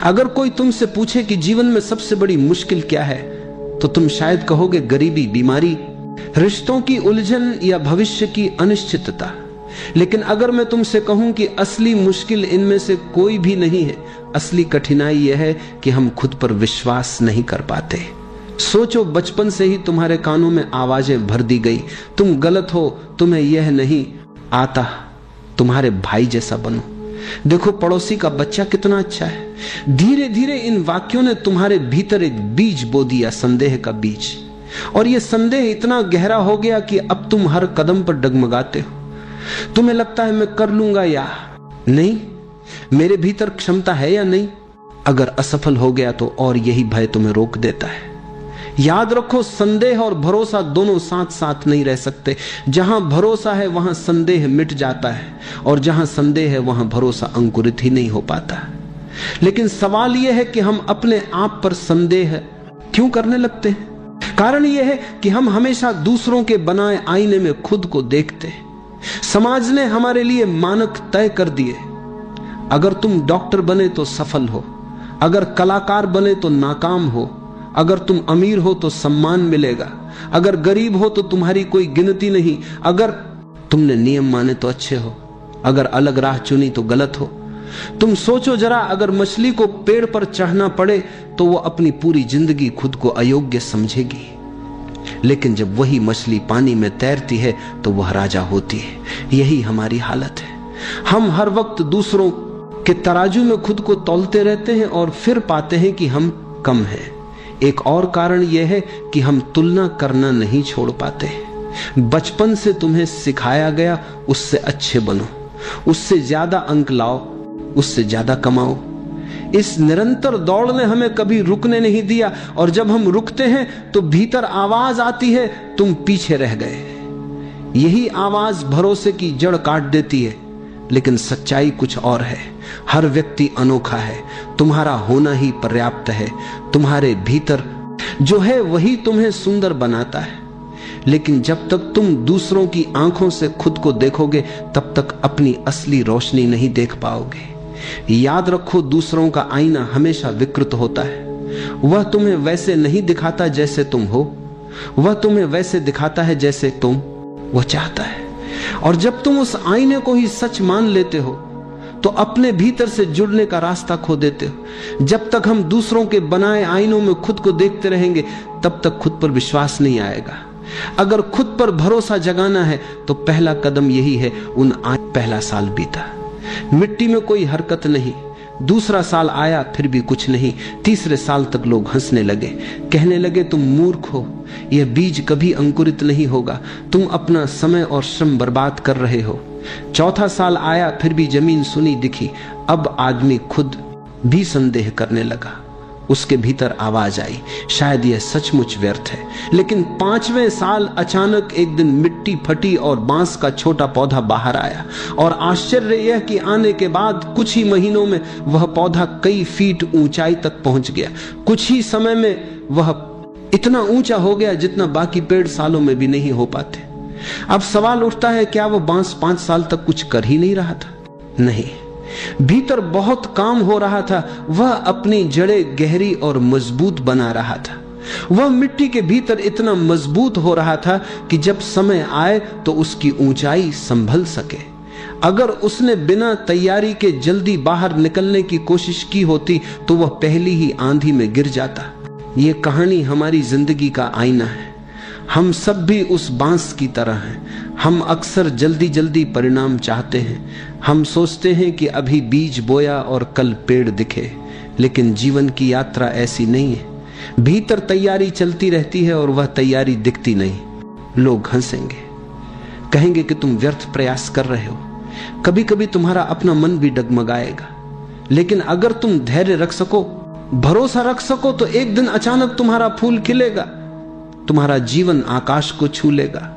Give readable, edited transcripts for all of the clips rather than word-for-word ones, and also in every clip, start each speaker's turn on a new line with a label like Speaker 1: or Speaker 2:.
Speaker 1: अगर कोई तुमसे पूछे कि जीवन में सबसे बड़ी मुश्किल क्या है, तो तुम शायद कहोगे गरीबी, बीमारी, रिश्तों की उलझन या भविष्य की अनिश्चितता। लेकिन अगर मैं तुमसे कहूं कि असली मुश्किल इनमें से कोई भी नहीं है, असली कठिनाई यह है कि हम खुद पर विश्वास नहीं कर पाते। सोचो, बचपन से ही तुम्हारे कानों में आवाजें भर दी गई, तुम गलत हो, तुम्हें यह नहीं आता, तुम्हारे भाई जैसा बनो, देखो पड़ोसी का बच्चा कितना अच्छा है। धीरे धीरे इन वाक्यों ने तुम्हारे भीतर एक बीज बो दिया, संदेह का बीज। और यह संदेह इतना गहरा हो गया कि अब तुम हर कदम पर डगमगाते हो। तुम्हें लगता है मैं कर लूंगा या नहीं, मेरे भीतर क्षमता है या नहीं। अगर असफल हो गया तो और यही भय तुम्हें रोक देता है। याद रखो, संदेह और भरोसा दोनों साथ साथ नहीं रह सकते। जहां भरोसा है वहां संदेह मिट जाता है, और जहां संदेह है वहां भरोसा अंकुरित ही नहीं हो पाता। लेकिन सवाल यह है कि हम अपने आप पर संदेह क्यों करने लगते हैं? कारण यह है कि हम हमेशा दूसरों के बनाए आईने में खुद को देखते हैं। समाज ने हमारे लिए मानक तय कर दिए। अगर तुम डॉक्टर बने तो सफल हो, अगर कलाकार बने तो नाकाम हो, अगर तुम अमीर हो तो सम्मान मिलेगा, अगर गरीब हो तो तुम्हारी कोई गिनती नहीं, अगर तुमने नियम माने तो अच्छे हो, अगर अलग राह चुनी तो गलत हो। तुम सोचो जरा, अगर मछली को पेड़ पर चढ़ना पड़े तो वो अपनी पूरी जिंदगी खुद को अयोग्य समझेगी, लेकिन जब वही मछली पानी में तैरती है तो वह राजा होती है। यही हमारी हालत है। हम हर वक्त दूसरों के तराजू में खुद को तौलते रहते हैं और फिर पाते हैं कि हम कम हैं। एक और कारण यह है कि हम तुलना करना नहीं छोड़ पाते। बचपन से तुम्हें सिखाया गया उससे अच्छे बनो, उससे ज्यादा अंक लाओ, उससे ज्यादा कमाओ। इस निरंतर दौड़ ने हमें कभी रुकने नहीं दिया, और जब हम रुकते हैं तो भीतर आवाज आती है, तुम पीछे रह गए। यही आवाज भरोसे की जड़ काट देती है। लेकिन सच्चाई कुछ और है। हर व्यक्ति अनोखा है, तुम्हारा होना ही पर्याप्त है। तुम्हारे भीतर जो है वही तुम्हें सुंदर बनाता है। लेकिन जब तक तुम दूसरों की आंखों से खुद को देखोगे, तब तक अपनी असली रोशनी नहीं देख पाओगे। याद रखो, दूसरों का आईना हमेशा विकृत होता है। वह तुम्हें वैसे नहीं दिखाता जैसे तुम हो, वह तुम्हें वैसे दिखाता है जैसे वह चाहता है। और जब तुम उस आईने को ही सच मान लेते हो तो अपने भीतर से जुड़ने का रास्ता खो देते हो। जब तक हम दूसरों के बनाए आईनों में खुद को देखते रहेंगे, तब तक खुद पर विश्वास नहीं आएगा। अगर खुद पर भरोसा जगाना है तो पहला कदम यही है। पहला साल बीता, मिट्टी में कोई हरकत नहीं। दूसरा साल आया, फिर भी कुछ नहीं। तीसरे साल तक लोग हंसने लगे, कहने लगे तुम मूर्ख हो, यह बीज कभी अंकुरित नहीं होगा, तुम अपना समय और श्रम बर्बाद कर रहे हो। चौथा साल आया, फिर भी जमीन सुनी दिखी। अब आदमी खुद भी संदेह करने लगा। उसके भीतर आवाज आई, शायद यह सचमुच व्यर्थ है। लेकिन पांचवें साल अचानक एक दिन मिट्टी फटी और बांस का छोटा पौधा बाहर आया। और आश्चर्य यह कि आने के बाद कुछ ही महीनों में वह पौधा कई फीट ऊंचाई तक पहुंच गया। कुछ ही समय में वह इतना ऊंचा हो गया जितना बाकी पेड़ सालों में भी नहीं हो पाते। अब सवाल उठता है, क्या वह बांस 5 साल तक कुछ कर ही नहीं रहा था? नहीं, भीतर बहुत काम हो रहा था। वह अपनी जड़ें गहरी और मजबूत बना रहा था। वह मिट्टी के भीतर इतना मजबूत हो रहा था कि जब समय आए तो उसकी ऊंचाई संभल सके। अगर उसने बिना तैयारी के जल्दी बाहर निकलने की कोशिश की होती तो वह पहली ही आंधी में गिर जाता। यह कहानी हमारी जिंदगी का आईना है। हम सब भी उस बांस की तरह हैं। हम अक्सर जल्दी जल्दी परिणाम चाहते हैं। हम सोचते हैं कि अभी बीज बोया और कल पेड़ दिखे, लेकिन जीवन की यात्रा ऐसी नहीं है। भीतर तैयारी चलती रहती है और वह तैयारी दिखती नहीं। लोग हंसेंगे, कहेंगे कि तुम व्यर्थ प्रयास कर रहे हो। कभी कभी तुम्हारा अपना मन भी डगमगाएगा। लेकिन अगर तुम धैर्य रख सको, भरोसा रख सको, तो एक दिन अचानक तुम्हारा फूल खिलेगा, तुम्हारा जीवन आकाश को छू लेगा।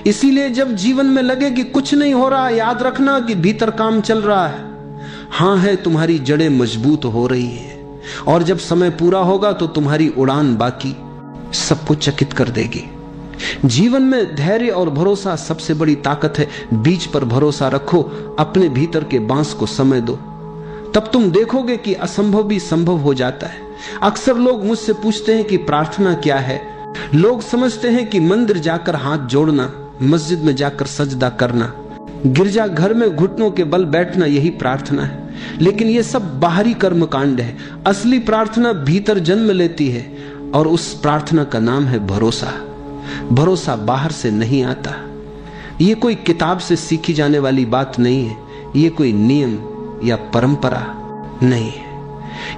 Speaker 1: इसीलिए जब जीवन में लगे कि कुछ नहीं हो रहा, याद रखना कि भीतर काम चल रहा है। हां है, तुम्हारी जड़ें मजबूत हो रही हैं, और जब समय पूरा होगा तो तुम्हारी उड़ान बाकी सबको चकित कर देगी। जीवन में धैर्य और भरोसा सबसे बड़ी ताकत है। बीज पर भरोसा रखो, अपने भीतर के बांस को समय दो, तब तुम देखोगे कि असंभव भी संभव हो जाता है। अक्सर लोग मुझसे पूछते हैं कि प्रार्थना क्या है। लोग समझते हैं कि मंदिर जाकर हाथ जोड़ना, मस्जिद में जाकर सजदा करना, गिरजा घर में घुटनों के बल बैठना यही प्रार्थना है। लेकिन यह सब बाहरी कर्मकांड है। असली प्रार्थना भीतर जन्म लेती है और उस प्रार्थना का नाम है भरोसा। भरोसा बाहर से नहीं आता। यह कोई किताब से सीखी जाने वाली बात नहीं है। यह कोई नियम या परंपरा नहीं है।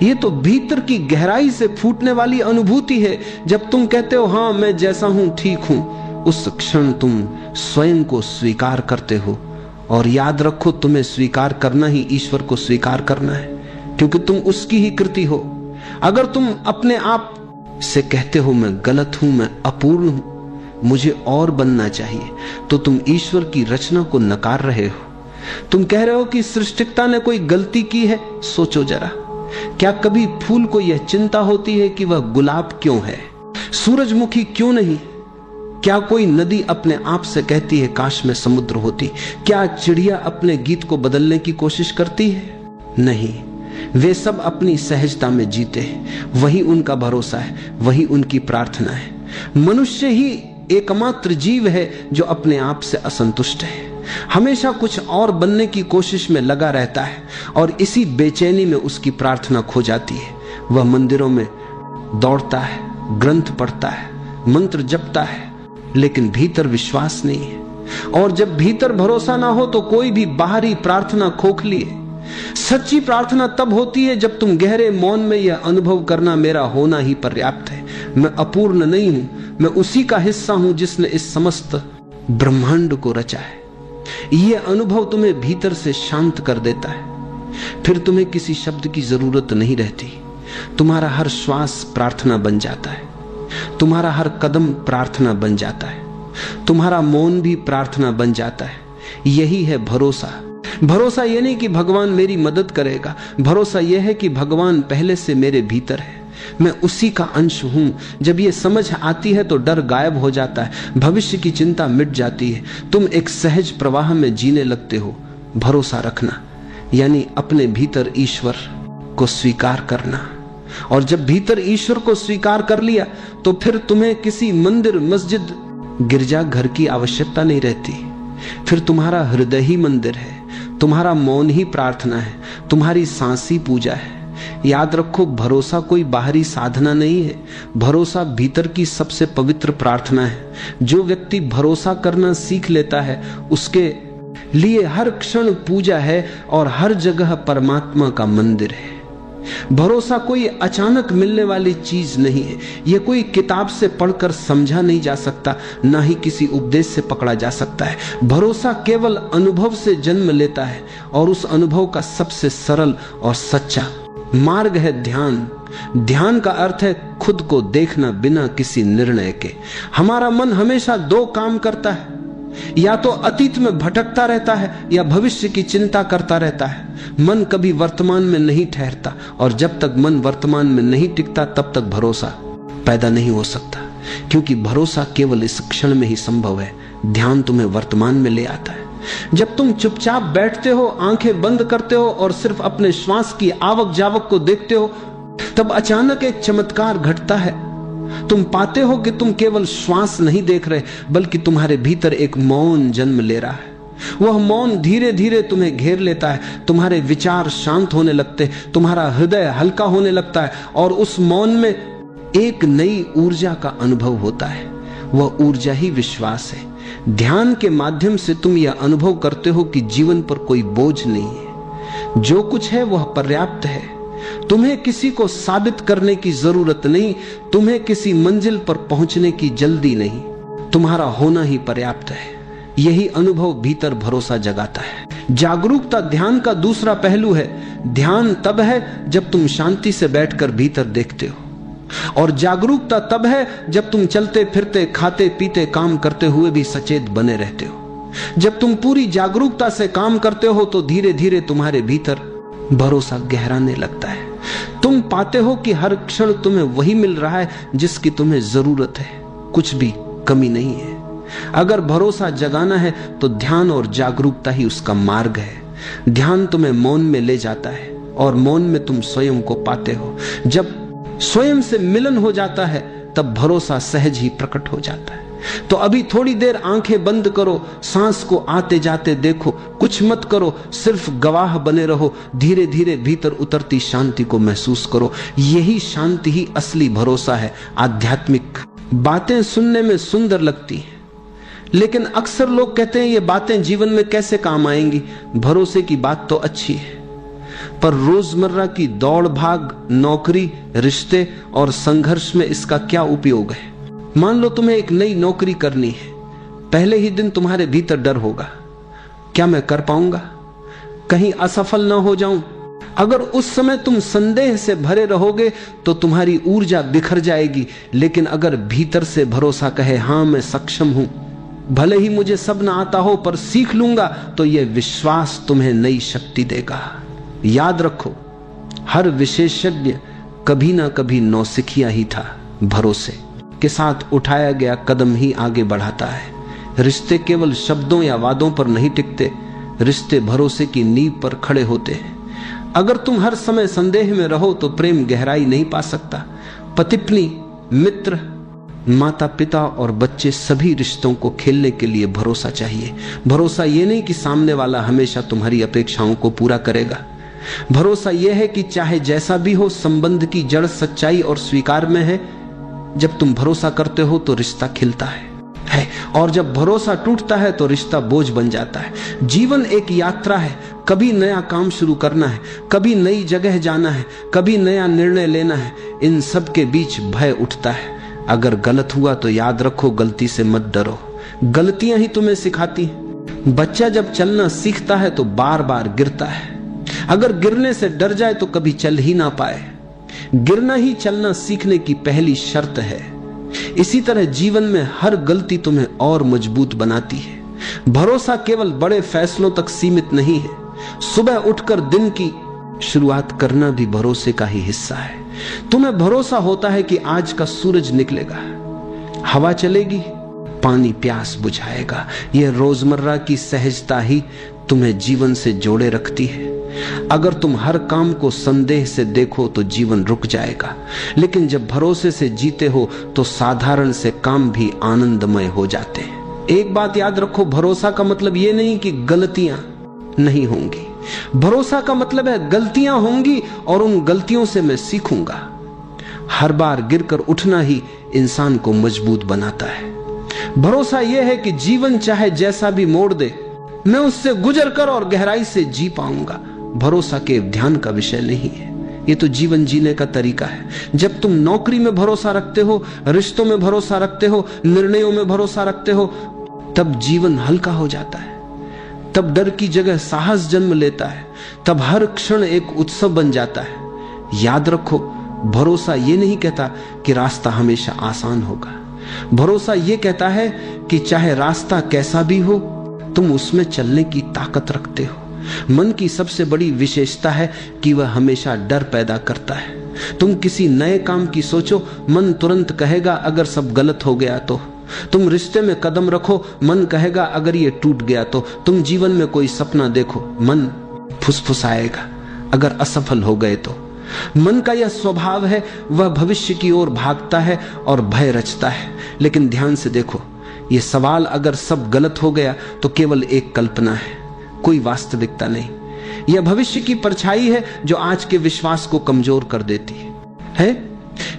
Speaker 1: यह तो भीतर की गहराई से फूटने वाली अनुभूति है। जब तुम कहते हो हां मैं जैसा हूं ठीक हूं, उस क्षण तुम स्वयं को स्वीकार करते हो। और याद रखो, तुम्हें स्वीकार करना ही ईश्वर को स्वीकार करना है, क्योंकि तुम उसकी ही कृति हो। अगर तुम अपने आप से कहते हो मैं गलत हूं, मैं अपूर्ण हूं, मुझे और बनना चाहिए, तो तुम ईश्वर की रचना को नकार रहे हो। तुम कह रहे हो कि सृष्टिकर्ता ने कोई गलती की है। सोचो जरा, क्या कभी फूल को यह चिंता होती है कि वह गुलाब क्यों है, सूरजमुखी क्यों नहीं? क्या कोई नदी अपने आप से कहती है काश में समुद्र होती? क्या चिड़िया अपने गीत को बदलने की कोशिश करती है? नहीं, वे सब अपनी सहजता में जीते हैं। वही उनका भरोसा है, वही उनकी प्रार्थना है। मनुष्य ही एकमात्र जीव है जो अपने आप से असंतुष्ट है, हमेशा कुछ और बनने की कोशिश में लगा रहता है और इसी बेचैनी में उसकी प्रार्थना खो जाती है। वह मंदिरों में दौड़ता है, ग्रंथ पढ़ता है, मंत्र जपता है, लेकिन भीतर विश्वास नहीं है। और जब भीतर भरोसा ना हो तो कोई भी बाहरी प्रार्थना खोखली है। सच्ची प्रार्थना तब होती है जब तुम गहरे मौन में यह अनुभव करना मेरा होना ही पर्याप्त है, मैं अपूर्ण नहीं हूं, मैं उसी का हिस्सा हूं जिसने इस समस्त ब्रह्मांड को रचा है। यह अनुभव तुम्हें भीतर से शांत कर देता है। फिर तुम्हें किसी शब्द की जरूरत नहीं रहती। तुम्हारा हर श्वास प्रार्थना बन जाता है, तुम्हारा हर कदम प्रार्थना बन जाता है, तुम्हारा मौन भी प्रार्थना बन जाता है। यही है भरोसा। भरोसा यह नहीं कि भगवान मेरी मदद करेगा, भरोसा यह है कि भगवान पहले से मेरे भीतर है, मैं उसी का अंश हूं। जब यह समझ आती है तो डर गायब हो जाता है, भविष्य की चिंता मिट जाती है, तुम एक सहज प्रवाह में जीने लगते हो। भरोसा रखना यानी अपने भीतर ईश्वर को स्वीकार करना। और जब भीतर ईश्वर को स्वीकार कर लिया तो फिर तुम्हें किसी मंदिर, मस्जिद, गिरजा घर की आवश्यकता नहीं रहती। फिर तुम्हारा हृदय ही मंदिर है, तुम्हारा मौन ही प्रार्थना है, तुम्हारी सांस ही पूजा है। याद रखो, भरोसा कोई बाहरी साधना नहीं है, भरोसा भीतर की सबसे पवित्र प्रार्थना है। जो व्यक्ति भरोसा करना सीख लेता है उसके लिए हर क्षण पूजा है और हर जगह परमात्मा का मंदिर है। भरोसा कोई अचानक मिलने वाली चीज नहीं है। यह कोई किताब से पढ़कर समझा नहीं जा सकता, ना ही किसी उपदेश से पकड़ा जा सकता है। भरोसा केवल अनुभव से जन्म लेता है और उस अनुभव का सबसे सरल और सच्चा मार्ग है ध्यान। ध्यान का अर्थ है खुद को देखना बिना किसी निर्णय के। हमारा मन हमेशा दो काम करता है, या तो अतीत में भटकता रहता है या भविष्य की चिंता करता रहता है। मन कभी वर्तमान में नहीं ठहरता, और जब तक मन वर्तमान में नहीं टिकता तब तक भरोसा पैदा नहीं हो सकता, क्योंकि भरोसा केवल इस क्षण में ही संभव है। ध्यान तुम्हें वर्तमान में ले आता है। जब तुम चुपचाप बैठते हो, आंखें बंद करते हो और सिर्फ अपने श्वास की आवक जावक को देखते हो, तब अचानक एक चमत्कार घटता है। तुम पाते हो कि तुम केवल श्वास नहीं देख रहे, बल्कि तुम्हारे भीतर एक मौन जन्म ले रहा है। वह मौन धीरे धीरे तुम्हें घेर लेता है, तुम्हारे विचार शांत होने लगते, तुम्हारा हृदय हल्का होने लगता है, और उस मौन में एक नई ऊर्जा का अनुभव होता है। वह ऊर्जा ही विश्वास है। ध्यान के माध्यम से तुम यह अनुभव करते हो कि जीवन पर कोई बोझ नहीं है, जो कुछ है वह पर्याप्त है। तुम्हें किसी को साबित करने की जरूरत नहीं, तुम्हें किसी मंजिल पर पहुंचने की जल्दी नहीं, तुम्हारा होना ही पर्याप्त है। यही अनुभव भीतर भरोसा जगाता है। जागरूकता ध्यान का दूसरा पहलू है। ध्यान तब है जब तुम शांति से बैठकर भीतर देखते हो, और जागरूकता तब है जब तुम चलते फिरते, खाते पीते, काम करते हुए भी सचेत बने रहते हो। जब तुम पूरी जागरूकता से काम करते हो तो धीरे धीरे तुम्हारे भीतर भरोसा गहराने लगता है। तुम पाते हो कि हर क्षण तुम्हें वही मिल रहा है जिसकी तुम्हें जरूरत है, कुछ भी कमी नहीं है। अगर भरोसा जगाना है तो ध्यान और जागरूकता ही उसका मार्ग है। ध्यान तुम्हें मौन में ले जाता है और मौन में तुम स्वयं को पाते हो। जब स्वयं से मिलन हो जाता है तब भरोसा सहज ही प्रकट हो जाता है। तो अभी थोड़ी देर आंखें बंद करो, सांस को आते जाते देखो, कुछ मत करो, सिर्फ गवाह बने रहो। धीरे धीरे भीतर उतरती शांति को महसूस करो। यही शांति ही असली भरोसा है, आध्यात्मिक। बातें सुनने में सुंदर लगती हैं, लेकिन अक्सर लोग कहते हैं ये बातें जीवन में कैसे काम आएंगी। भरोसे की बात तो अच्छी है, पर रोजमर्रा की दौड़ भाग, नौकरी, रिश्ते और संघर्ष में इसका क्या उपयोग है। मान लो तुम्हें एक नई नौकरी करनी है, पहले ही दिन तुम्हारे भीतर डर होगा, क्या मैं कर पाऊंगा, कहीं असफल ना हो जाऊं। अगर उस समय तुम संदेह से भरे रहोगे तो तुम्हारी ऊर्जा बिखर जाएगी। लेकिन अगर भीतर से भरोसा कहे, हां मैं सक्षम हूं, भले ही मुझे सब ना आता हो पर सीख लूंगा, तो यह विश्वास तुम्हें नई शक्ति देगा। याद रखो, हर विशेषज्ञ कभी ना कभी नौसिखिया ही था। भरोसे के साथ उठाया गया कदम ही आगे बढ़ाता है। रिश्ते केवल शब्दों या वादों पर नहीं टिकते, रिश्ते भरोसे की नींव पर खड़े होते हैं। अगर तुम हर समय संदेह में रहो तो प्रेम गहराई नहीं पा सकता। पति पत्नी, मित्र, माता पिता और बच्चे, सभी रिश्तों को खेलने के लिए भरोसा चाहिए। भरोसा ये नहीं कि सामने वाला हमेशा तुम्हारी अपेक्षाओं को पूरा करेगा। भरोसा यह है कि चाहे जैसा भी हो, संबंध की जड़ सच्चाई और स्वीकार में है। जब तुम भरोसा करते हो तो रिश्ता खिलता है, और जब भरोसा टूटता है तो रिश्ता बोझ बन जाता है। जीवन एक यात्रा है, कभी नया काम शुरू करना है, कभी नई जगह जाना है, कभी नया निर्णय लेना है। इन सब के बीच भय उठता है। अगर गलत हुआ तो याद रखो, गलती से मत डरो, गलतियां ही तुम्हें सिखाती हैं। बच्चा जब चलना सीखता है तो बार बार गिरता है। अगर गिरने से डर जाए तो कभी चल ही ना पाए। गिरना ही चलना सीखने की पहली शर्त है। इसी तरह जीवन में हर गलती तुम्हें और मजबूत बनाती है। भरोसा केवल बड़े फैसलों तक सीमित नहीं है। सुबह उठकर दिन की शुरुआत करना भी भरोसे का ही हिस्सा है। तुम्हें भरोसा होता है कि आज का सूरज निकलेगा, हवा चलेगी, पानी प्यास बुझाएगा। यह रोजमर्रा की सहजता ही तुम्हें जीवन से जोड़े रखती है। अगर तुम हर काम को संदेह से देखो तो जीवन रुक जाएगा, लेकिन जब भरोसे से जीते हो तो साधारण से काम भी आनंदमय हो जाते हैं। एक बात याद रखो, भरोसा का मतलब यह नहीं कि गलतियां नहीं होंगी। भरोसा का मतलब है गलतियां होंगी और उन गलतियों से मैं सीखूंगा। हर बार गिरकर उठना ही इंसान को मजबूत बनाता है। भरोसा यह है कि जीवन चाहे जैसा भी मोड़ दे, मैं उससे गुजर कर और गहराई से जी पाऊंगा। भरोसा के ध्यान का विषय नहीं है, ये तो जीवन जीने का तरीका है। जब तुम नौकरी में भरोसा रखते हो, रिश्तों में भरोसा रखते हो, निर्णयों में भरोसा रखते हो, तब जीवन हल्का हो जाता है। तब डर की जगह साहस जन्म लेता है। तब हर क्षण एक उत्सव बन जाता है। याद रखो, भरोसा ये नहीं कहता कि रास्ता हमेशा आसान होगा। भरोसा ये कहता है कि चाहे रास्ता कैसा भी हो, तुम उसमें चलने की ताकत रखते हो। मन की सबसे बड़ी विशेषता है कि वह हमेशा डर पैदा करता है। तुम किसी नए काम की सोचो, मन तुरंत कहेगा अगर सब गलत हो गया तो। तुम रिश्ते में कदम रखो, मन कहेगा अगर ये टूट गया तो। तुम जीवन में कोई सपना देखो, मन फुसफुसाएगा अगर असफल हो गए तो। मन का यह स्वभाव है, वह भविष्य की ओर भागता है और भय रचता है। लेकिन ध्यान से देखो, यह सवाल अगर सब गलत हो गया तो केवल एक कल्पना है, कोई वास्तविकता नहीं। यह भविष्य की परछाई है जो आज के विश्वास को कमजोर कर देती है।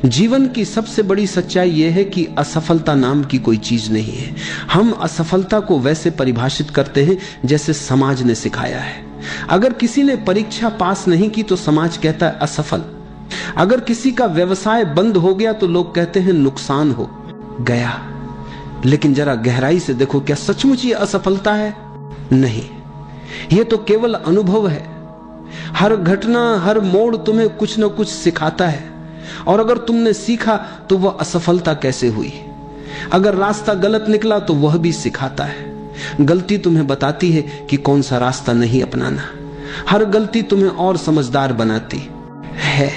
Speaker 1: जीवन की सबसे बड़ी सच्चाई यह है कि असफलता नाम की कोई चीज नहीं है। हम असफलता को वैसे परिभाषित करते हैं जैसे समाज ने सिखाया है। अगर किसी ने परीक्षा पास नहीं की तो समाज कहता है असफल। अगर किसी का व्यवसाय बंद हो गया तो लोग कहते हैं नुकसान हो गया। लेकिन जरा गहराई से देखो, क्या सचमुच ये असफलता है? नहीं, यह तो केवल अनुभव है। हर घटना, हर मोड़ तुम्हें कुछ न कुछ सिखाता है, और अगर तुमने सीखा तो वह असफलता कैसे हुई। अगर रास्ता गलत निकला तो वह भी सिखाता है। गलती तुम्हें बताती है कि कौन सा रास्ता नहीं अपनाना। हर गलती तुम्हें और समझदार बनाती है।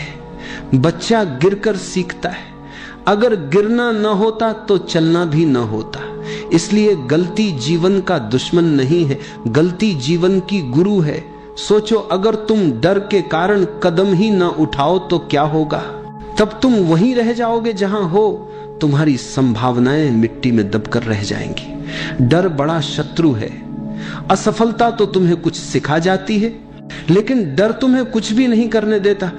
Speaker 1: बच्चा गिरकर सीखता है। अगर गिरना न होता तो चलना भी न होता। इसलिए गलती जीवन का दुश्मन नहीं है, गलती जीवन की गुरु है। सोचो, अगर तुम डर के कारण कदम ही ना उठाओ तो क्या होगा? तब तुम वहीं रह जाओगे जहां हो। तुम्हारी संभावनाएं मिट्टी में दबकर रह जाएंगी। डर बड़ा शत्रु है। असफलता तो तुम्हें कुछ सिखा जाती है, लेकिन डर तुम्हें कुछ भी नहीं करने देता।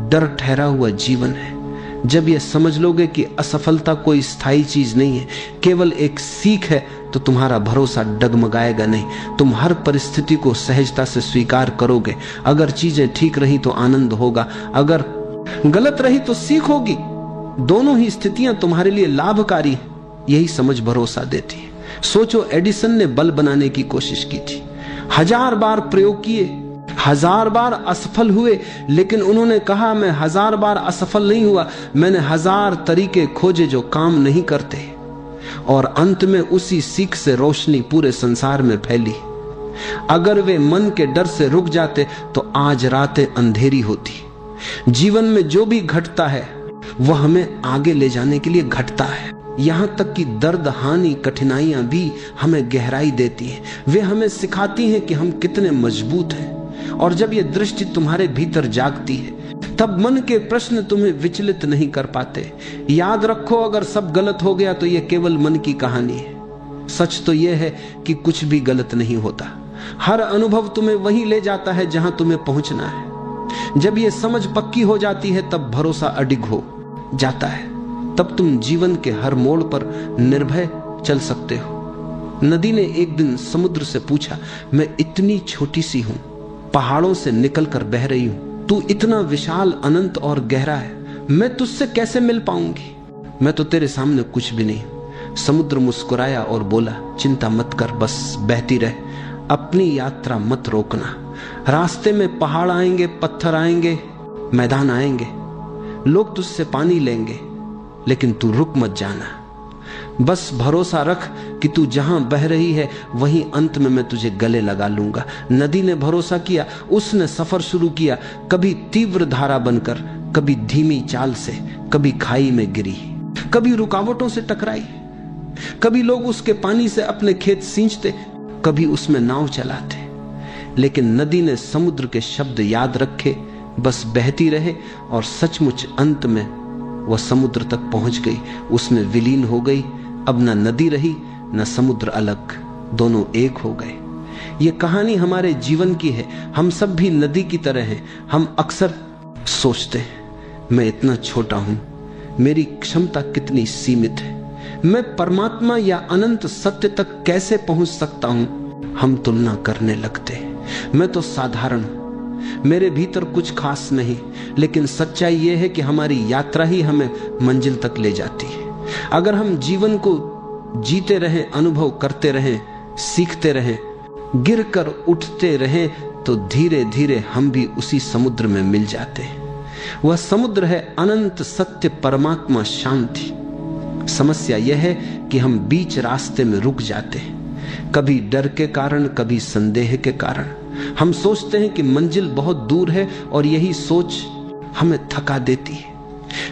Speaker 1: डर ठहरा हुआ जीवन है। जब यह समझ लोगे कि असफलता कोई स्थायी चीज नहीं है, केवल एक सीख है, तो तुम्हारा भरोसा डगमगाएगा नहीं। तुम हर परिस्थिति को सहजता से स्वीकार करोगे। अगर चीजें ठीक रही तो आनंद होगा, अगर गलत रही तो सीख होगी। दोनों ही स्थितियां तुम्हारे लिए लाभकारी हैं। यही समझ भरोसा देती है। सोचो, एडिसन ने बल्ब बनाने की कोशिश की थी। 1000 बार प्रयोग किए, 1000 बार असफल हुए, लेकिन उन्होंने कहा, मैं 1000 बार असफल नहीं हुआ, मैंने 1000 तरीके खोजे जो काम नहीं करते। और अंत में उसी सीख से रोशनी पूरे संसार में फैली। अगर वे मन के डर से रुक जाते तो आज रातें अंधेरी होती। जीवन में जो भी घटता है वह हमें आगे ले जाने के लिए घटता है। यहां तक कि दर्द, हानि, कठिनाइयां भी हमें गहराई देती हैं। वे हमें सिखाती हैं कि हम कितने मजबूत हैं। और जब यह दृष्टि तुम्हारे भीतर जागती है, तब मन के प्रश्न तुम्हें विचलित नहीं कर पाते। याद रखो, अगर सब गलत हो गया तो यह केवल मन की कहानी है। सच तो यह है कि कुछ भी गलत नहीं होता। हर अनुभव तुम्हें वहीं ले जाता है जहां तुम्हें पहुंचना है। जब यह समझ पक्की हो जाती है, तब भरोसा अडिग हो जाता है। तब तुम जीवन के हर मोड़ पर निर्भय चल सकते हो। नदी ने एक दिन समुद्र से पूछा, मैं इतनी छोटी सी हूं, पहाड़ों से निकलकर बह रही हूं, तू इतना विशाल, अनंत और गहरा है, मैं तुझसे कैसे मिल पाऊंगी? मैं तो तेरे सामने कुछ भी नहीं। समुद्र मुस्कुराया और बोला, चिंता मत कर, बस बहती रह, अपनी यात्रा मत रोकना। रास्ते में पहाड़ आएंगे, पत्थर आएंगे, मैदान आएंगे, लोग तुझसे पानी लेंगे, लेकिन तू रुक मत जाना। बस भरोसा रख कि तू जहां बह रही है वहीं अंत में मैं तुझे गले लगा लूंगा। नदी ने भरोसा किया, उसने सफर शुरू किया, कभी तीव्र धारा बनकर, कभी धीमी चाल से, कभी खाई में गिरी, कभी रुकावटों से टकराई, कभी लोग उसके पानी से अपने खेत सींचते, कभी उसमें नाव चलाते। लेकिन नदी ने समुद्र के शब्द याद रखे, बस बहती रहे, और सचमुच अंत में वह समुद्र तक पहुंच गई, उसमें विलीन हो गई। अब न नदी रही न समुद्र अलग, दोनों एक हो गए। ये कहानी हमारे जीवन की है। हम सब भी नदी की तरह हैं। हम अक्सर सोचते हैं, मैं इतना छोटा हूं, मेरी क्षमता कितनी सीमित है, मैं परमात्मा या अनंत सत्य तक कैसे पहुंच सकता हूं? हम तुलना करने लगते हैं। मैं तो साधारण हूं, मेरे भीतर कुछ खास नहीं। लेकिन सच्चाई यह है कि हमारी यात्रा ही हमें मंजिल तक ले जाती है। अगर हम जीवन को जीते रहें, अनुभव करते रहें, सीखते रहें, गिरकर उठते रहें, तो धीरे धीरे हम भी उसी समुद्र में मिल जाते हैं। वह समुद्र है अनंत सत्य, परमात्मा, शांति। समस्या यह है कि हम बीच रास्ते में रुक जाते हैं, कभी डर के कारण, कभी संदेह के कारण। हम सोचते हैं कि मंजिल बहुत दूर है और यही सोच हमें थका देती है।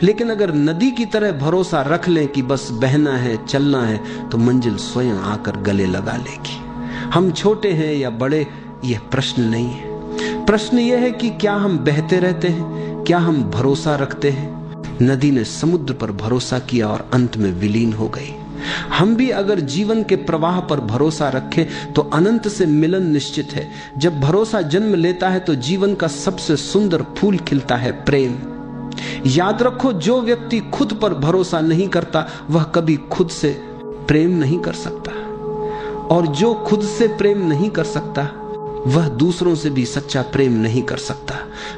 Speaker 1: लेकिन अगर नदी की तरह भरोसा रख लें कि बस बहना है, चलना है, तो मंजिल स्वयं आकर गले लगा लेगी। हम छोटे हैं या बड़े, यह प्रश्न नहीं है। प्रश्न यह है कि क्या हम बहते रहते हैं, क्या हम भरोसा रखते हैं? नदी ने समुद्र पर भरोसा किया और अंत में विलीन हो गई। हम भी अगर जीवन के प्रवाह पर भरोसा रखें तो अनंत से मिलन निश्चित है। जब भरोसा जन्म लेता है तो जीवन का सबसे सुंदर फूल खिलता है, प्रेम। याद रखो, जो व्यक्ति खुद पर भरोसा नहीं करता वह कभी खुद से प्रेम नहीं कर सकता, और जो खुद से प्रेम नहीं कर सकता वह दूसरों से भी सच्चा प्रेम नहीं कर सकता।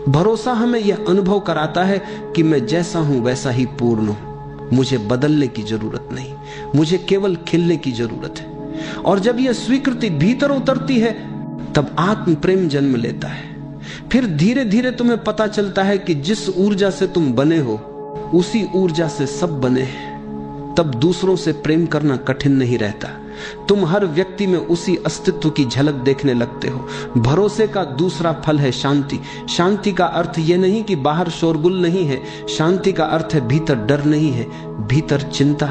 Speaker 1: भरोसा हमें यह अनुभव कराता है कि मैं जैसा हूं वैसा ही पूर्ण हूं, मुझे बदलने की जरूरत नहीं, मुझे केवल खिलने की जरूरत है। और जब यह स्वीकृति भीतर उतरती है तब आत्म प्रेम जन्म लेता है। फिर धीरे धीरे तुम्हें पता चलता है कि जिस ऊर्जा से तुम बने हो उसी ऊर्जा से सब बने हैं। तब दूसरों से प्रेम करना कठिन नहीं रहता। तुम हर व्यक्ति में उसी अस्तित्व की झलक देखने लगते हो। भरोसे का दूसरा फल है शांति। शांति का अर्थ यह नहीं कि बाहर शोरगुल नहीं है, शांति का अर्थ है भीतर डर नहीं है, भीतर चिंता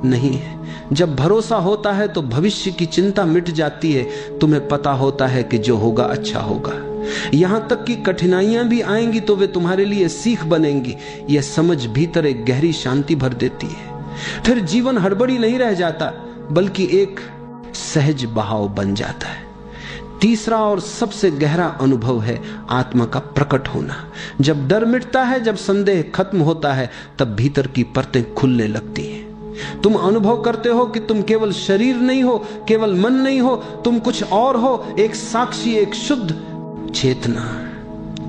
Speaker 1: नहीं है। जब भरोसा होता है तो भविष्य की चिंता मिट जाती है। तुम्हें पता होता है कि जो होगा अच्छा होगा। यहां तक कि कठिनाइयां भी आएंगी तो वे तुम्हारे लिए सीख बनेंगी। यह समझ भीतर एक गहरी शांति भर देती है। फिर जीवन हड़बड़ी नहीं रह जाता, बल्कि एक सहज बहाव बन जाता है। तीसरा और सबसे गहरा अनुभव है आत्मा का प्रकट होना। जब डर मिटता है, जब संदेह खत्म होता है, तब भीतर की परतें खुलने लगती हैं। तुम अनुभव करते हो कि तुम केवल शरीर नहीं हो, केवल मन नहीं हो, तुम कुछ और हो, एक साक्षी, एक शुद्ध चेतना।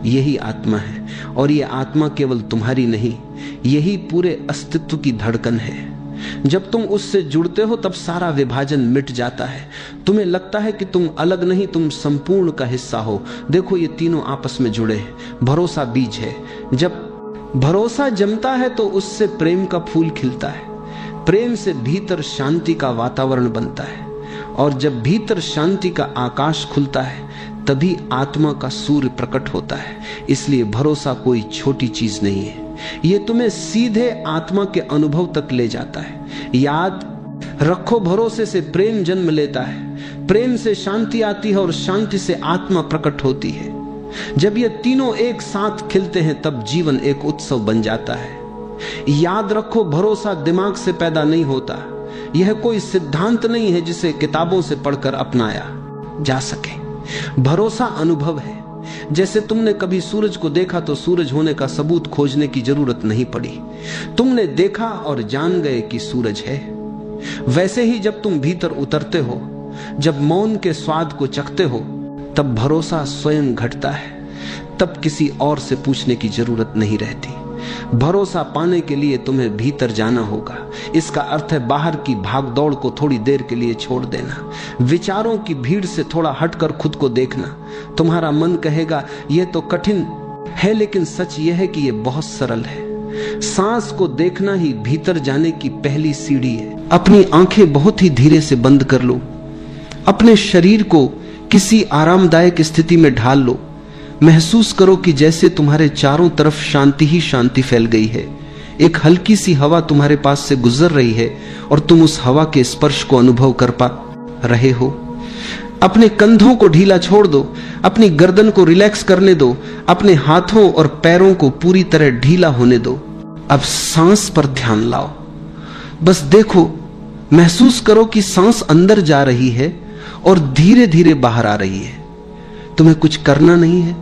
Speaker 1: यही आत्मा है, और यह आत्मा केवल तुम्हारी नहीं, यही पूरे अस्तित्व की धड़कन है। जब तुम उससे जुड़ते हो तब सारा विभाजन मिट जाता है। तुम्हें लगता है कि तुम अलग नहीं, तुम संपूर्ण का हिस्सा हो। देखो, ये तीनों आपस में जुड़े हैं। भरोसा बीज है। जब भरोसा जमता है तो उससे प्रेम का फूल खिलता है। प्रेम से भीतर शांति का वातावरण बनता है, और जब भीतर शांति का आकाश खुलता है तभी आत्मा का सूर्य प्रकट होता है। इसलिए भरोसा कोई छोटी चीज नहीं है। यह तुम्हें सीधे आत्मा के अनुभव तक ले जाता है। याद रखो, भरोसे से प्रेम जन्म लेता है, प्रेम से शांति आती है, और शांति से आत्मा प्रकट होती है। जब ये तीनों एक साथ खिलते हैं तब जीवन एक उत्सव बन जाता है। याद रखो, भरोसा दिमाग से पैदा नहीं होता। यह कोई सिद्धांत नहीं है जिसे किताबों से पढ़कर अपनाया जा सके। भरोसा अनुभव है। जैसे तुमने कभी सूरज को देखा तो सूरज होने का सबूत खोजने की जरूरत नहीं पड़ी। तुमने देखा और जान गए कि सूरज है। वैसे ही जब तुम भीतर उतरते हो, जब मौन के स्वाद को चखते हो, तब भरोसा स्वयं घटता है। तब किसी और से पूछने की जरूरत नहीं रहती। भरोसा पाने के लिए तुम्हें भीतर जाना होगा। इसका अर्थ है बाहर की भागदौड़ को थोड़ी देर के लिए छोड़ देना, विचारों की भीड़ से थोड़ा हटकर खुद को देखना। तुम्हारा मन कहेगा यह तो कठिन है, लेकिन सच यह है कि यह बहुत सरल है। सांस को देखना ही भीतर जाने की पहली सीढ़ी है। अपनी आंखें बहुत ही धीरे से बंद कर लो। अपने शरीर को किसी आरामदायक स्थिति में ढाल लो। महसूस करो कि जैसे तुम्हारे चारों तरफ शांति ही शांति फैल गई है। एक हल्की सी हवा तुम्हारे पास से गुजर रही है और तुम उस हवा के स्पर्श को अनुभव कर पा रहे हो। अपने कंधों को ढीला छोड़ दो, अपनी गर्दन को रिलैक्स करने दो, अपने हाथों और पैरों को पूरी तरह ढीला होने दो। अब सांस पर ध्यान लाओ। बस देखो, महसूस करो कि सांस अंदर जा रही है और धीरे धीरे बाहर आ रही है। तुम्हें कुछ करना नहीं है,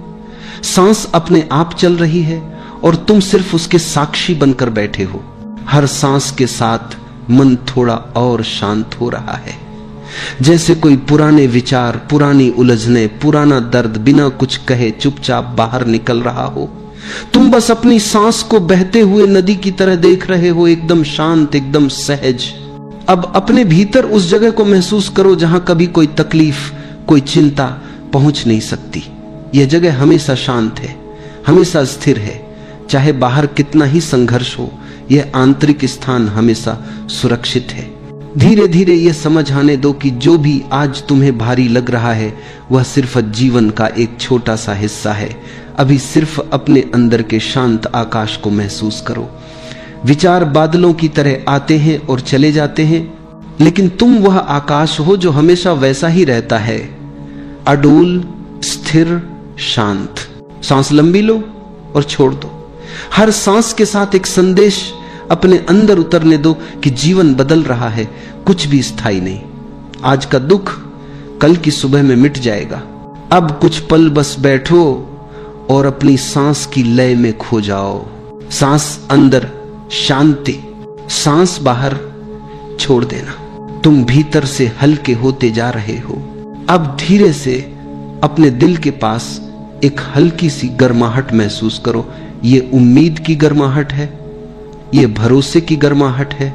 Speaker 1: सांस अपने आप चल रही है और तुम सिर्फ उसके साक्षी बनकर बैठे हो। हर सांस के साथ मन थोड़ा और शांत हो रहा है, जैसे कोई पुराने विचार, पुरानी उलझने, पुराना दर्द बिना कुछ कहे चुपचाप बाहर निकल रहा हो। तुम बस अपनी सांस को बहते हुए नदी की तरह देख रहे हो, एकदम शांत, एकदम सहज। अब अपने भीतर उस जगह को महसूस करो जहां कभी कोई तकलीफ, कोई चिंता पहुंच नहीं सकती। यह जगह हमेशा शांत है, हमेशा स्थिर है। चाहे बाहर कितना ही संघर्ष हो, यह आंतरिक स्थान हमेशा सुरक्षित है। धीरे धीरे यह समझ आने दो कि जो भी आज तुम्हें भारी लग रहा है वह सिर्फ जीवन का एक छोटा सा हिस्सा है। अभी सिर्फ अपने अंदर के शांत आकाश को महसूस करो। विचार बादलों की तरह आते हैं और चले जाते हैं, लेकिन तुम वह आकाश हो जो हमेशा वैसा ही रहता है, अडोल, स्थिर, शांत। सांस लंबी लो और छोड़ दो। हर सांस के साथ एक संदेश अपने अंदर उतरने दो कि जीवन बदल रहा है, कुछ भी स्थायी नहीं। आज का दुख कल की सुबह में मिट जाएगा। अब कुछ पल बस बैठो और अपनी सांस की लय में खो जाओ। सांस अंदर शांति, सांस बाहर छोड़ देना। तुम भीतर से हल्के होते जा रहे हो। अब धीरे से अपने दिल के पास एक हल्की सी गर्माहट महसूस करो। ये उम्मीद की गर्माहट है, ये भरोसे की गर्माहट है।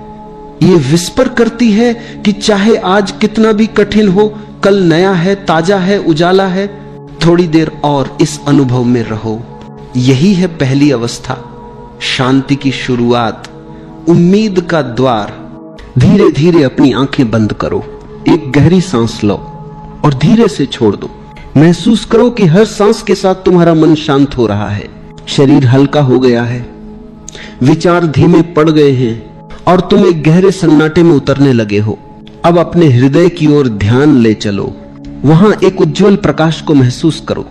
Speaker 1: ये विस्पर करती है कि चाहे आज कितना भी कठिन हो, कल नया है, ताजा है, उजाला है। थोड़ी देर और इस अनुभव में रहो। यही है पहली अवस्था, शांति की शुरुआत, उम्मीद का द्वार। धीरे धीरे अपनी आंखें बंद करो, एक गहरी सांस लो और धीरे से छोड़ दो। महसूस करो कि हर सांस के साथ तुम्हारा मन शांत हो रहा है, शरीर हल्का हो गया है, विचार धीमे पड़ गए हैं और तुम एक गहरे सन्नाटे में उतरने लगे हो। अब अपने हृदय की ओर ध्यान ले चलो। वहां एक उज्जवल प्रकाश को महसूस करो,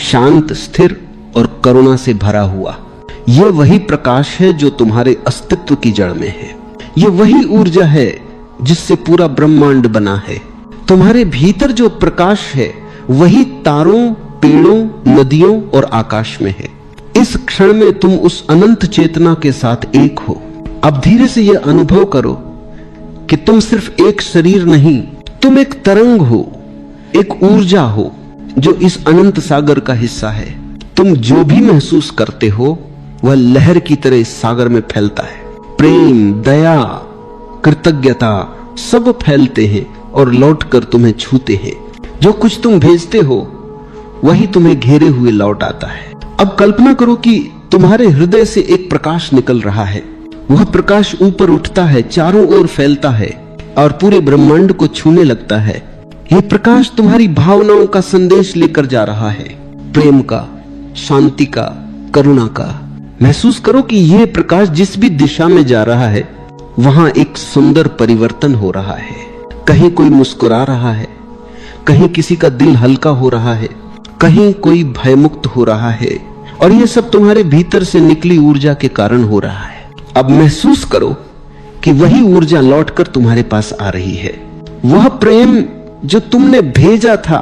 Speaker 1: शांत, स्थिर और करुणा से भरा हुआ। यह वही प्रकाश है जो तुम्हारे अस्तित्व की जड़ में है। यह वही ऊर्जा है जिससे पूरा ब्रह्मांड बना है। तुम्हारे भीतर जो प्रकाश है वही तारों, पेड़ों, नदियों और आकाश में है। इस क्षण में तुम उस अनंत चेतना के साथ एक हो। अब धीरे से यह अनुभव करो कि तुम सिर्फ एक शरीर नहीं, तुम एक तरंग हो, एक ऊर्जा हो जो इस अनंत सागर का हिस्सा है। तुम जो भी महसूस करते हो वह लहर की तरह इस सागर में फैलता है। प्रेम, दया, कृतज्ञता सब फैलते हैं और लौटकर तुम्हें छूते हैं। जो कुछ तुम भेजते हो वही तुम्हें घेरे हुए लौट आता है। अब कल्पना करो कि तुम्हारे हृदय से एक प्रकाश निकल रहा है। वह प्रकाश ऊपर उठता है, चारों ओर फैलता है और पूरे ब्रह्मांड को छूने लगता है। यह प्रकाश तुम्हारी भावनाओं का संदेश लेकर जा रहा है, प्रेम का, शांति का, करुणा का। महसूस करो कि यह प्रकाश जिस भी दिशा में जा रहा है वहां एक सुंदर परिवर्तन हो रहा है। कहीं कोई मुस्कुरा रहा है, कहीं किसी का दिल हल्का हो रहा है, कहीं कोई भयमुक्त हो रहा है, और यह सब तुम्हारे भीतर से निकली ऊर्जा के कारण हो रहा है। अब महसूस करो कि वही ऊर्जा लौटकर तुम्हारे पास आ रही है। वह प्रेम जो तुमने भेजा था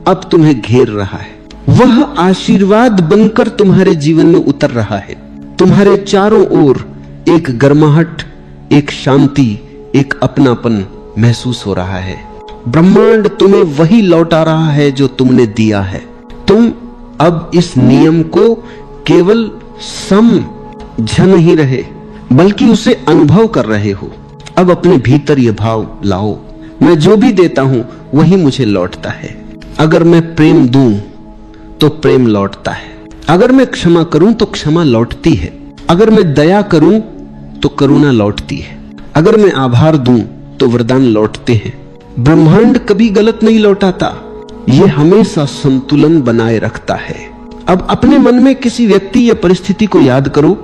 Speaker 1: अब तुम्हें घेर रहा है। वह आशीर्वाद बनकर तुम्हारे जीवन में उतर रहा है। तुम्हारे चारों ओर एक गर्माहट, एक शांति, एक अपनापन महसूस हो रहा है। ब्रह्मांड तुम्हें वही लौटा रहा है जो तुमने दिया है। तुम अब इस नियम को केवल समझ नहीं रहे बल्कि उसे अनुभव कर रहे हो। अब अपने भीतर यह भाव लाओ, मैं जो भी देता हूं वही मुझे लौटता है। अगर मैं प्रेम दूं तो प्रेम लौटता है। अगर मैं क्षमा करूं तो क्षमा लौटती है। अगर मैं दया करूं तो करुणा लौटती है। अगर मैं आभार दूं तो वरदान लौटते हैं। ब्रह्मांड कभी गलत नहीं लौटाता, यह हमेशा संतुलन बनाए रखता है। अब अपने मन में किसी व्यक्ति या परिस्थिति को याद करो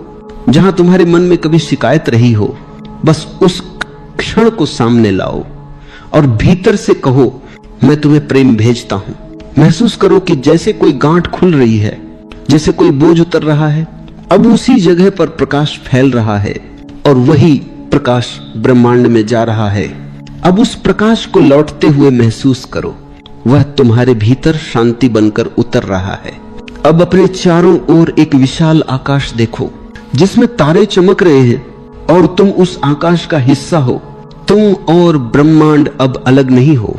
Speaker 1: जहां तुम्हारे मन में कभी शिकायत रही हो। बस उस क्षण को सामने लाओ और भीतर से कहो, मैं तुम्हें प्रेम भेजता हूं। महसूस करो कि जैसे कोई गांठ खुल रही है, जैसे कोई बोझ उतर रहा है। अब उसी जगह पर प्रकाश फैल रहा है और वही प्रकाश ब्रह्मांड में जा रहा है। अब उस प्रकाश को लौटते हुए महसूस करो, वह तुम्हारे भीतर शांति बनकर उतर रहा है। अब अपने चारों ओर एक विशाल आकाश देखो जिसमें तारे चमक रहे हैं और तुम उस आकाश का हिस्सा हो। तुम और ब्रह्मांड अब अलग नहीं हो।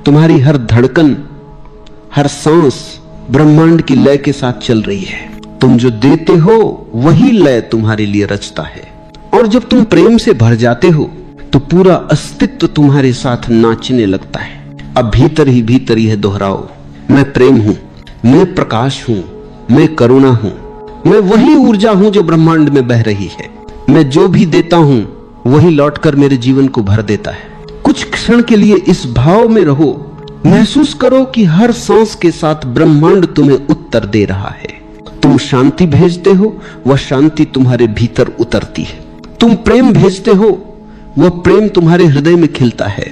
Speaker 1: तुम्हारी हर धड़कन, हर सांस ब्रह्मांड की लय के साथ चल रही है। तुम जो देते हो वही लय तुम्हारे लिए रचता है। और जब तुम प्रेम से भर जाते हो तो पूरा अस्तित्व तुम्हारे साथ नाचने लगता है। अब भीतर ही भीतर यह दोहराओ, मैं प्रेम हूं, मैं प्रकाश हूं, मैं करुणा हूं, मैं वही ऊर्जा हूं जो ब्रह्मांड में बह रही है। मैं जो भी देता हूं वही लौटकर मेरे जीवन को भर देता है। कुछ क्षण के लिए इस भाव में रहो। महसूस करो कि हर सांस के साथ ब्रह्मांड तुम्हें उत्तर दे रहा है। तुम शांति भेजते हो, वह शांति तुम्हारे भीतर उतरती है। तुम प्रेम भेजते हो, वह प्रेम तुम्हारे हृदय में खिलता है।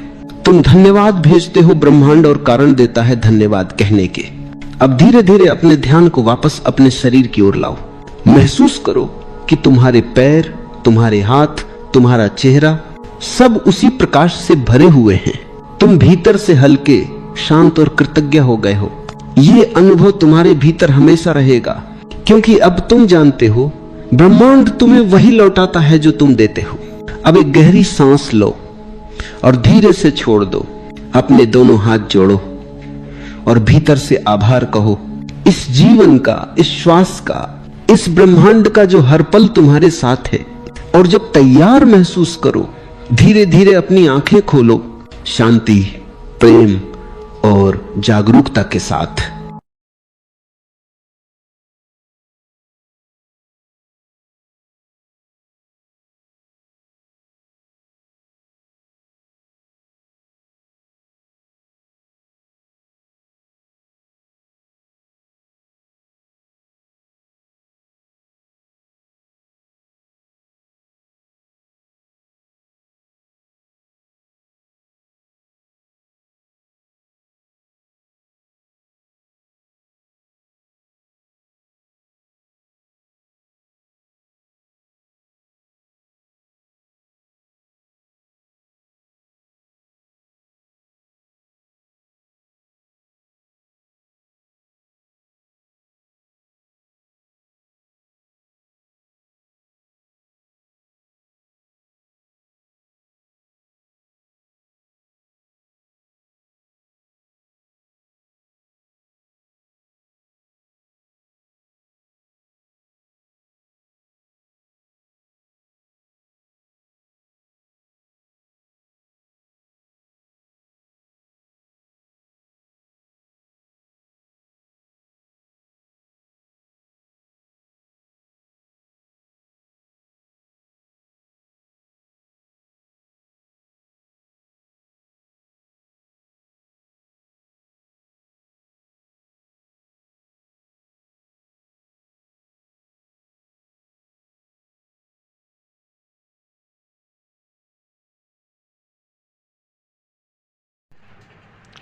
Speaker 1: तुम धन्यवाद भेजते हो, ब्रह्मांड और कारण देता है धन्यवाद कहने के। अब धीरे धीरे अपने ध्यान को वापस अपने शरीर की ओर लाओ। महसूस करो कि तुम्हारे पैर, तुम्हारे हाथ, तुम्हारा चेहरा सब उसी प्रकाश से भरे हुए हैं। तुम भीतर से हल्के, शांत और कृतज्ञ हो गए हो। यह अनुभव तुम्हारे भीतर हमेशा रहेगा, क्योंकि अब तुम जानते हो ब्रह्मांड तुम्हें वही लौटाता है जो तुम देते हो। अब एक गहरी सांस लो और धीरे से छोड़ दो। अपने दोनों हाथ जोड़ो और भीतर से आभार कहो, इस जीवन का, इस श्वास का, इस ब्रह्मांड का जो हर पल तुम्हारे साथ है। और जब तैयार महसूस करो, धीरे धीरे अपनी आंखें खोलो, शांति, प्रेम और जागरूकता के साथ।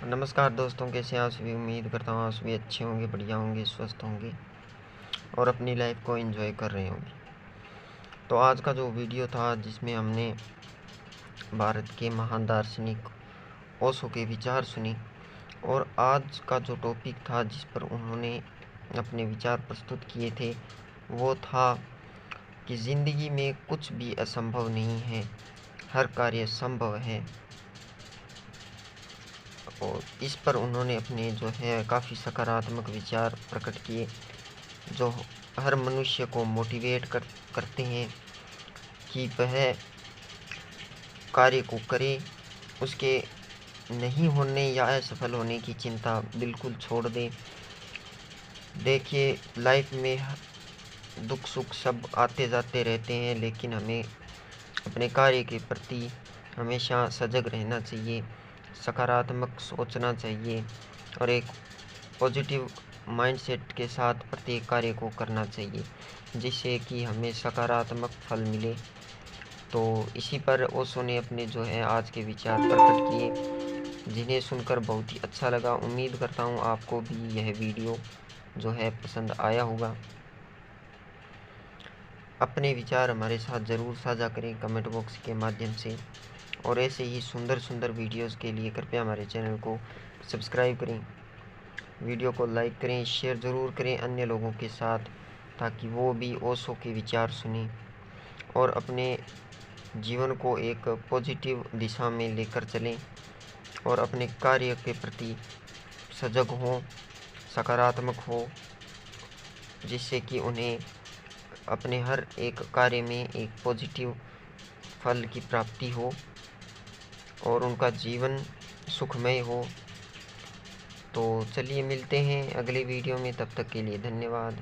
Speaker 2: नमस्कार दोस्तों, कैसे हैं आप सभी। उम्मीद करता हूँ आप सभी अच्छे होंगे, बढ़िया होंगे, स्वस्थ होंगे और अपनी लाइफ को एंजॉय कर रहे होंगे। तो आज का जो वीडियो था जिसमें हमने भारत के महान दार्शनिक ओशो के विचार सुनी, और आज का जो टॉपिक था जिस पर उन्होंने अपने विचार प्रस्तुत किए थे वो था कि ज़िंदगी में कुछ भी असंभव नहीं है, हर कार्य संभव है। और इस पर उन्होंने अपने जो है काफ़ी सकारात्मक विचार प्रकट किए, जो हर मनुष्य को मोटिवेट करते हैं कि वह कार्य को करे, उसके नहीं होने या असफल होने की चिंता बिल्कुल छोड़ दें। देखिए, लाइफ में दुख सुख सब आते जाते रहते हैं, लेकिन हमें अपने कार्य के प्रति हमेशा सजग रहना चाहिए, सकारात्मक सोचना चाहिए और एक पॉजिटिव माइंडसेट के साथ प्रत्येक कार्य को करना चाहिए, जिससे कि हमें सकारात्मक फल मिले। तो इसी पर ओशो ने अपने जो है आज के विचार प्रकट किए, जिन्हें सुनकर बहुत ही अच्छा लगा। उम्मीद करता हूँ आपको भी यह वीडियो जो है पसंद आया होगा। अपने विचार हमारे साथ ज़रूर साझा करें कमेंट बॉक्स के माध्यम से, और ऐसे ही सुंदर सुंदर वीडियोस के लिए कृपया हमारे चैनल को सब्सक्राइब करें, वीडियो को लाइक करें, शेयर ज़रूर करें अन्य लोगों के साथ, ताकि वो भी ओशो के विचार सुनें और अपने जीवन को एक पॉजिटिव दिशा में लेकर चलें और अपने कार्य के प्रति सजग हों, सकारात्मक हो, जिससे कि उन्हें अपने हर एक कार्य में एक पॉजिटिव फल की प्राप्ति हो और उनका जीवन सुखमय हो। तो चलिए मिलते हैं अगले वीडियो में, तब तक के लिए धन्यवाद।